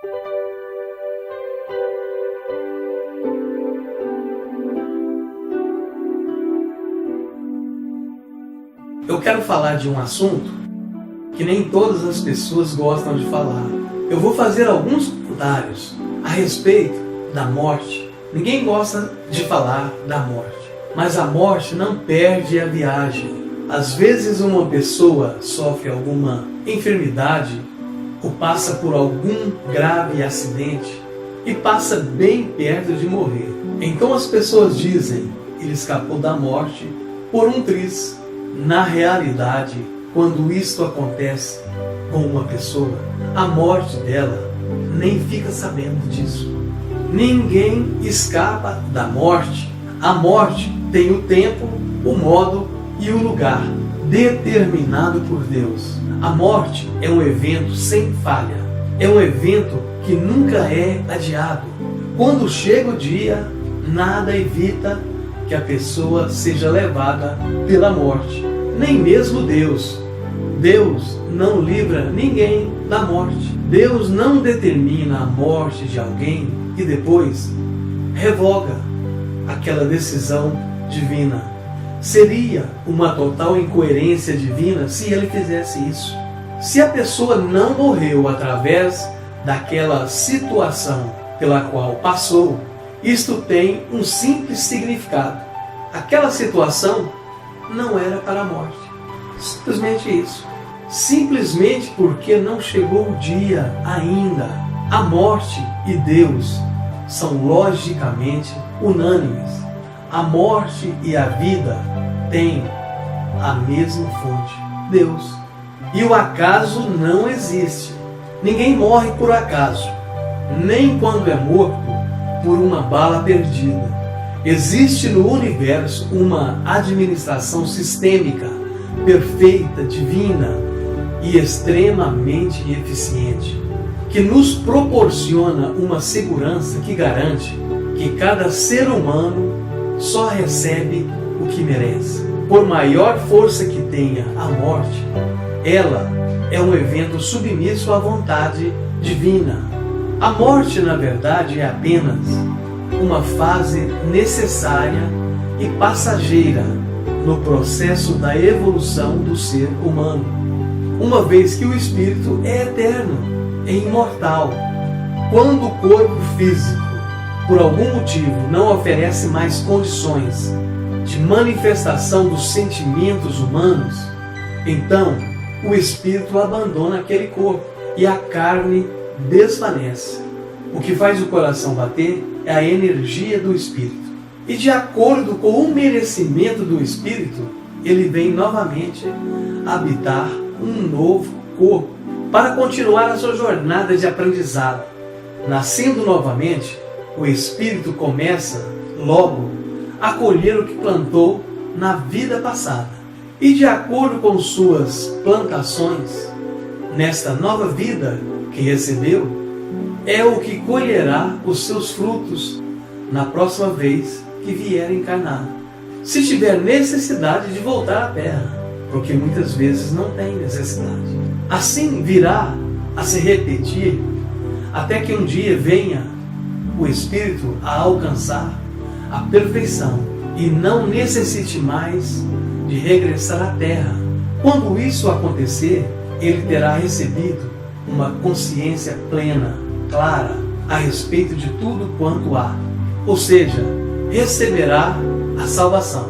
Eu quero falar de um assunto que nem todas as pessoas gostam de falar. Eu vou fazer alguns comentários a respeito da morte. Ninguém gosta de falar da morte, mas a morte não perde a viagem. Às vezes uma pessoa sofre alguma enfermidade ou passa por algum grave acidente e passa bem perto de morrer. Então as pessoas dizem que ele escapou da morte por um triz. Na realidade, quando isto acontece com uma pessoa, a morte dela nem fica sabendo disso. Ninguém escapa da morte. A morte tem o tempo, o modo e o lugar determinado por Deus. A morte é um evento sem falha. É um evento que nunca é adiado. Quando chega o dia, nada evita que a pessoa seja levada pela morte. Nem mesmo Deus. Deus não livra ninguém da morte. Deus não determina a morte de alguém e depois revoga aquela decisão divina. Seria uma total incoerência divina se ele fizesse isso. Se a pessoa não morreu através daquela situação pela qual passou, isto tem um simples significado. Aquela situação não era para a morte. Simplesmente isso. Simplesmente porque não chegou o dia ainda. A morte e Deus são logicamente unânimes. A morte e a vida têm a mesma fonte, Deus. E o acaso não existe. Ninguém morre por acaso, nem quando é morto por uma bala perdida. Existe no universo uma administração sistêmica, perfeita, divina e extremamente eficiente, que nos proporciona uma segurança que garante que cada ser humano só recebe o que merece. Por maior força que tenha a morte, ela é um evento submisso à vontade divina. A morte, na verdade, é apenas uma fase necessária e passageira no processo da evolução do ser humano, uma vez que o espírito é eterno, é imortal. Quando o corpo físico, por algum motivo, não oferece mais condições de manifestação dos sentimentos humanos, então o espírito abandona aquele corpo e a carne desvanece. O que faz o coração bater é a energia do espírito. E de acordo com o merecimento do espírito, ele vem novamente habitar um novo corpo para continuar a sua jornada de aprendizado. Nascendo novamente, o espírito começa logo a colher o que plantou na vida passada. E de acordo com suas plantações, nesta nova vida que recebeu, é o que colherá os seus frutos na próxima vez que vier encarnar. Se tiver necessidade de voltar à Terra, porque muitas vezes não tem necessidade. Assim virá a se repetir até que um dia venha o espírito a alcançar a perfeição e não necessite mais de regressar à Terra. Quando isso acontecer, ele terá recebido uma consciência plena, clara, a respeito de tudo quanto há. Ou seja, receberá a salvação.